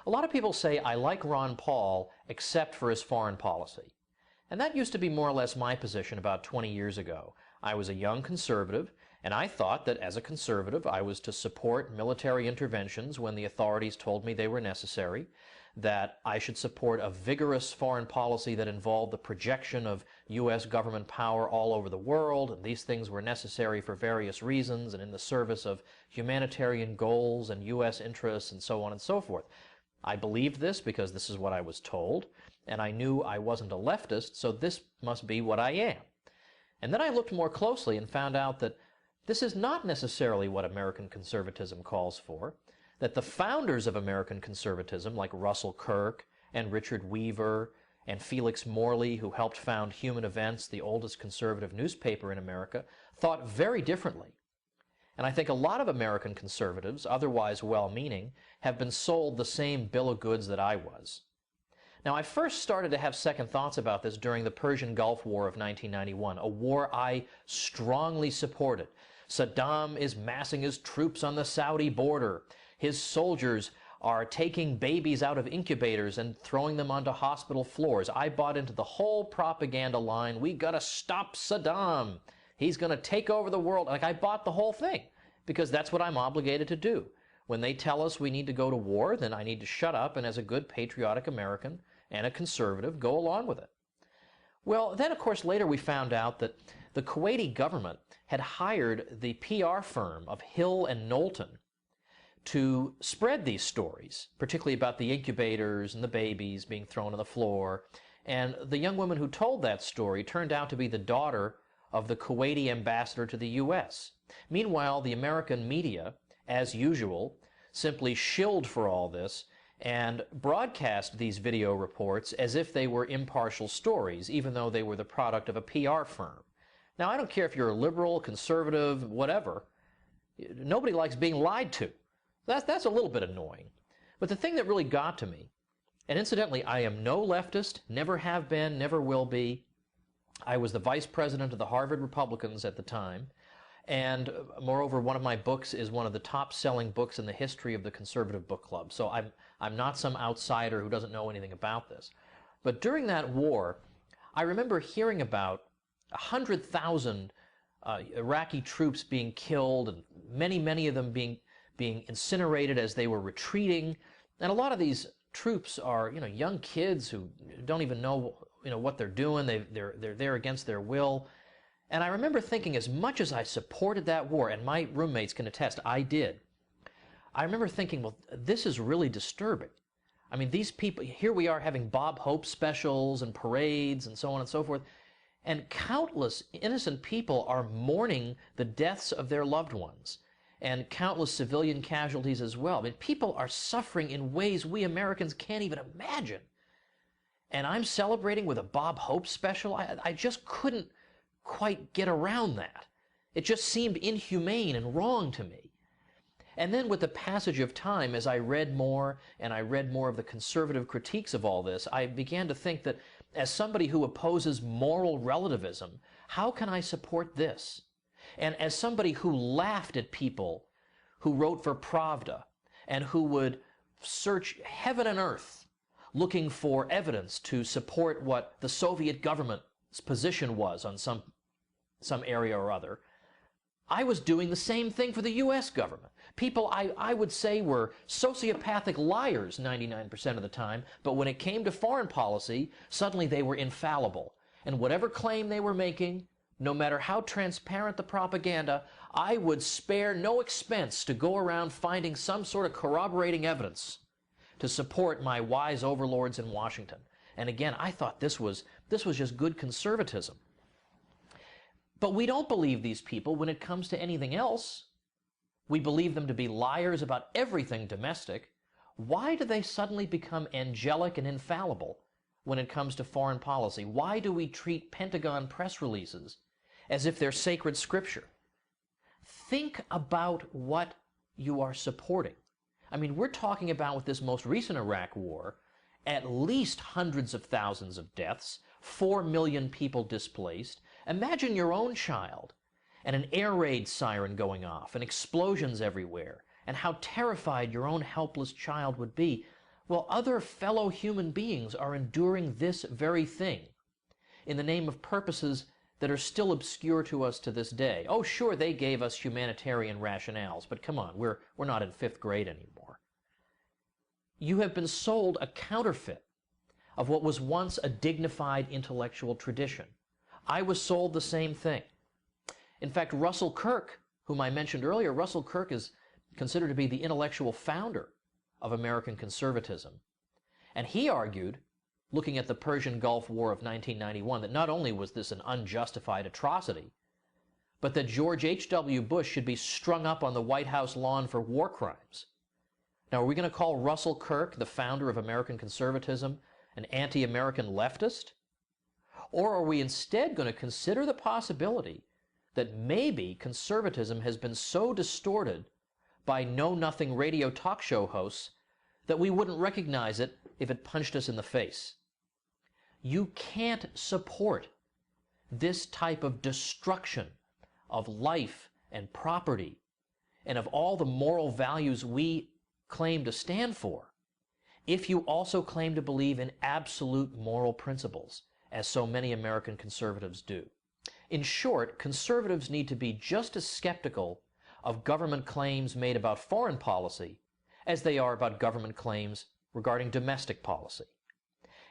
A lot of people say I like Ron Paul except for his foreign policy. And that used to be more or less my position about 20 years ago. I was a young conservative, and I thought that as a conservative I was to support military interventions when the authorities told me they were necessary, that I should support a vigorous foreign policy that involved the projection of U.S. government power all over the world, and these things were necessary for various reasons and in the service of humanitarian goals and U.S. interests and so on and so forth. I believed this because this is what I was told, and I knew I wasn't a leftist, so this must be what I am. And then I looked more closely and found out that this is not necessarily what American conservatism calls for, that the founders of American conservatism, like Russell Kirk and Richard Weaver and Felix Morley, who helped found Human Events, the oldest conservative newspaper in America, thought very differently. And I think a lot of American conservatives, otherwise well-meaning, have been sold the same bill of goods that I was. Now, I first started to have second thoughts about this during the Persian Gulf War of 1991, a war I strongly supported. Saddam is massing his troops on the Saudi border. His soldiers are taking babies out of incubators and throwing them onto hospital floors. I bought into the whole propaganda line, we gotta stop Saddam. He's gonna take over the world. Like, I bought the whole thing because that's what I'm obligated to do. When they tell us we need to go to war, then I need to shut up and, as a good patriotic American and a conservative, go along with it. Well, then, of course, later we found out that the Kuwaiti government had hired the PR firm of Hill and Knowlton to spread these stories, particularly about the incubators and the babies being thrown on the floor. And the young woman who told that story turned out to be the daughter of the Kuwaiti ambassador to the U.S. Meanwhile, the American media, as usual, simply shilled for all this and broadcast these video reports as if they were impartial stories, even though they were the product of a PR firm. Now, I don't care if you're a liberal, conservative, whatever. Nobody likes being lied to. That's a little bit annoying. But the thing that really got to me, and incidentally, I am no leftist, never have been, never will be. I was the vice president of the Harvard Republicans at the time, and moreover, one of my books is one of the top-selling books in the history of the Conservative Book Club. So I'm not some outsider who doesn't know anything about this. But during that war, I remember hearing about 100,000 Iraqi troops being killed, and many of them being incinerated as they were retreating. And a lot of these troops are, young kids who don't even know, what they're doing. They're there against their will. And I remember thinking, as much as I supported that war, and my roommates can attest, I did, I remember thinking, well, this is really disturbing. I mean, these people, here we are having Bob Hope specials and parades and so on and so forth, and countless innocent people are mourning the deaths of their loved ones, and countless civilian casualties as well. I mean, people are suffering in ways we Americans can't even imagine. And I'm celebrating with a Bob Hope special? I just couldn't quite get around that. It just seemed inhumane and wrong to me. And then with the passage of time, as I read more, and I read more of the conservative critiques of all this, I began to think that as somebody who opposes moral relativism, how can I support this? And as somebody who laughed at people who wrote for Pravda and who would search heaven and earth looking for evidence to support what the Soviet government's position was on some area or other, I was doing the same thing for the U.S. government. People I would say were sociopathic liars 99% of the time, but when it came to foreign policy, suddenly they were infallible. And whatever claim they were making, no matter how transparent the propaganda, I would spare no expense to go around finding some sort of corroborating evidence to support my wise overlords in Washington. And again, I thought this was just good conservatism. But we don't believe these people when it comes to anything else. We believe them to be liars about everything domestic. Why do they suddenly become angelic and infallible when it comes to foreign policy? Why do we treat Pentagon press releases as if they're sacred scripture? Think about what you are supporting. I mean, we're talking about, with this most recent Iraq war, at least hundreds of thousands of deaths, 4 million people displaced. Imagine your own child and an air raid siren going off and explosions everywhere, and how terrified your own helpless child would be. Well, other fellow human beings are enduring this very thing in the name of purposes that are still obscure to us to this day. Oh, sure, they gave us humanitarian rationales, but come on, we're not in 5th grade anymore. You have been sold a counterfeit of what was once a dignified intellectual tradition. I was sold the same thing. In fact, Russell Kirk, whom I mentioned earlier, Russell Kirk is considered to be the intellectual founder of American conservatism. And he argued, looking at the Persian Gulf War of 1991, that not only was this an unjustified atrocity, but that George H.W. Bush should be strung up on the White House lawn for war crimes. Now, are we going to call Russell Kirk, the founder of American conservatism, an anti-American leftist? Or are we instead going to consider the possibility that maybe conservatism has been so distorted by know-nothing radio talk show hosts that we wouldn't recognize it if it punched us in the face? You can't support this type of destruction of life and property and of all the moral values we claim to stand for if you also claim to believe in absolute moral principles, as so many American conservatives do. In short, conservatives need to be just as skeptical of government claims made about foreign policy as they are about government claims regarding domestic policy,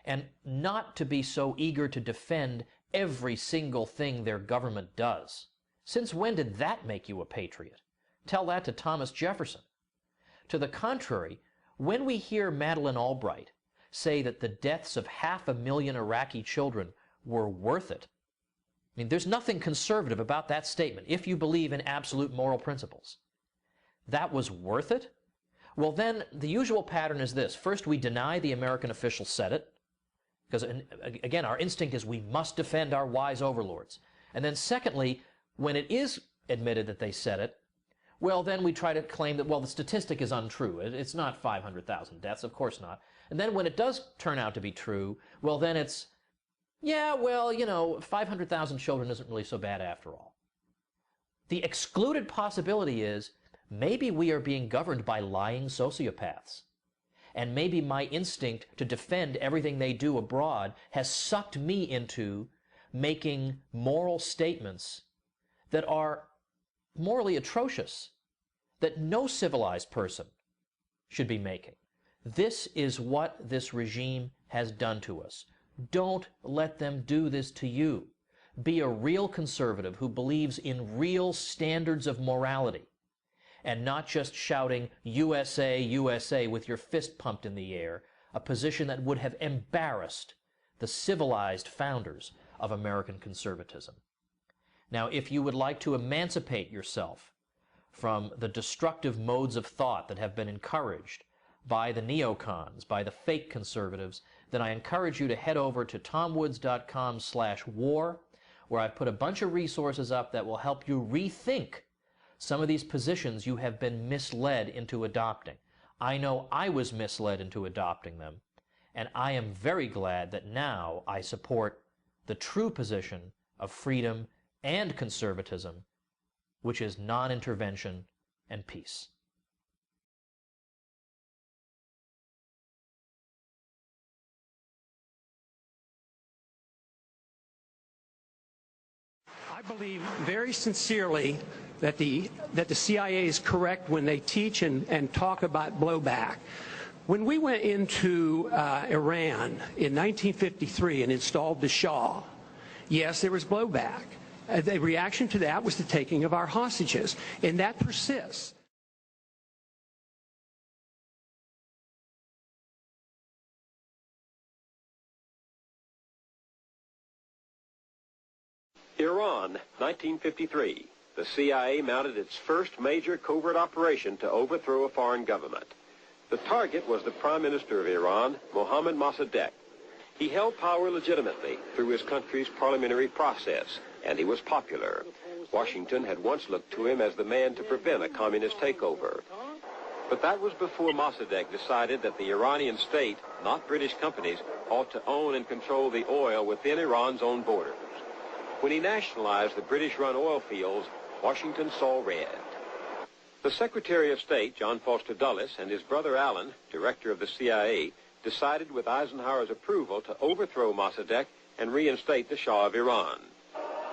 and not to be so eager to defend every single thing their government does. Since when did that make you a patriot? Tell that to Thomas Jefferson. To the contrary, when we hear Madeleine Albright say that the deaths of 500,000 Iraqi children were worth it, I mean, there's nothing conservative about that statement if you believe in absolute moral principles. That was worth it? Well, then the usual pattern is this. First, we deny the American official said it, because, again, our instinct is we must defend our wise overlords. And then secondly, when it is admitted that they said it, well, then we try to claim that, well, the statistic is untrue. It's not 500,000 deaths, of course not. And then when it does turn out to be true, well, then it's, yeah, well, 500,000 children isn't really so bad after all. The excluded possibility is maybe we are being governed by lying sociopaths. And maybe my instinct to defend everything they do abroad has sucked me into making moral statements that are morally atrocious, that no civilized person should be making. This is what this regime has done to us. Don't let them do this to you. Be a real conservative who believes in real standards of morality and not just shouting USA, USA with your fist pumped in the air, a position that would have embarrassed the civilized founders of American conservatism. Now, if you would like to emancipate yourself from the destructive modes of thought that have been encouraged by the neocons, by the fake conservatives, then I encourage you to head over to tomwoods.com/war, where I've put a bunch of resources up that will help you rethink some of these positions you have been misled into adopting. I know I was misled into adopting them, and I am very glad that now I support the true position of freedom and conservatism, which is non-intervention and peace. I believe very sincerely that the CIA is correct when they teach and talk about blowback. When we went into Iran in 1953 and installed the Shah, yes, there was blowback. The reaction to that was the taking of our hostages, and that persists. Iran, 1953. The CIA mounted its first major covert operation to overthrow a foreign government. The target was the Prime Minister of Iran, Mohammad Mossadegh. He held power legitimately through his country's parliamentary process, and he was popular. Washington had once looked to him as the man to prevent a communist takeover. But that was before Mossadegh decided that the Iranian state, not British companies, ought to own and control the oil within Iran's own borders. When he nationalized the British-run oil fields, Washington saw red. The Secretary of State, John Foster Dulles, and his brother Alan, director of the CIA, decided with Eisenhower's approval to overthrow Mossadegh and reinstate the Shah of Iran.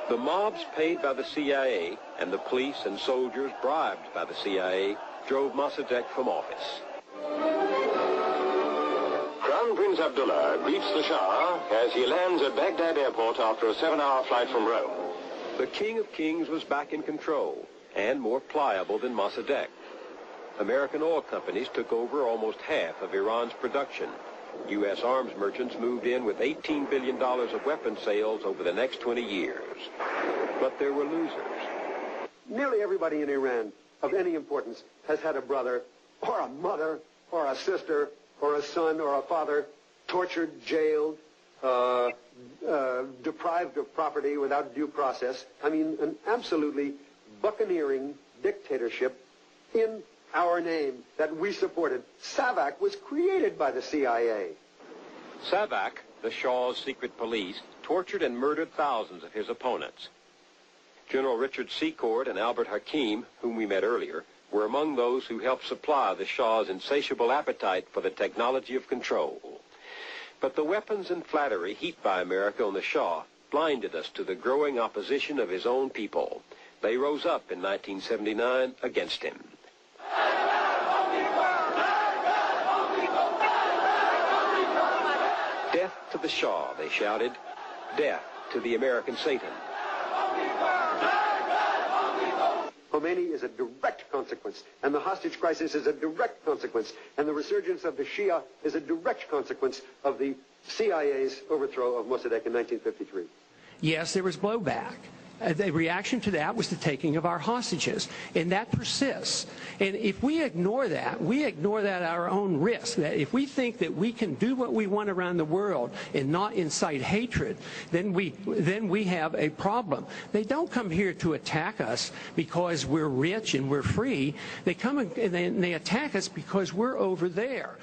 The mobs paid by the CIA and the police and soldiers bribed by the CIA drove Mossadegh from office. Crown Prince Abdullah greets the Shah as he lands at Baghdad airport after a 7-hour flight from Rome. The King of Kings was back in control and more pliable than Mossadegh. American oil companies took over almost half of Iran's production. U.S. arms merchants moved in with $18 billion of weapon sales over the next 20 years. But there were losers. Nearly everybody in Iran of any importance has had a brother or a mother or a sister or a son or a father tortured, jailed, deprived of property without due process. I mean, an absolutely buccaneering dictatorship in our name that we supported. SAVAK was created by the CIA. SAVAK, the Shah's secret police, tortured and murdered thousands of his opponents. General Richard Secord and Albert Hakim, whom we met earlier, were among those who helped supply the Shah's insatiable appetite for the technology of control. But the weapons and flattery heaped by America on the Shah blinded us to the growing opposition of his own people. They rose up in 1979 against him. Death to the Shah, they shouted. Death to the American Satan. Khomeini is a direct consequence, and the hostage crisis is a direct consequence, and the resurgence of the Shia is a direct consequence of the CIA's overthrow of Mossadegh in 1953. Yes, there was blowback. The reaction to that was the taking of our hostages, and that persists. And if we ignore that at our own risk. That if we think that we can do what we want around the world and not incite hatred, then we have a problem. They don't come here to attack us because we're rich and we're free. They come and they attack us because we're over there.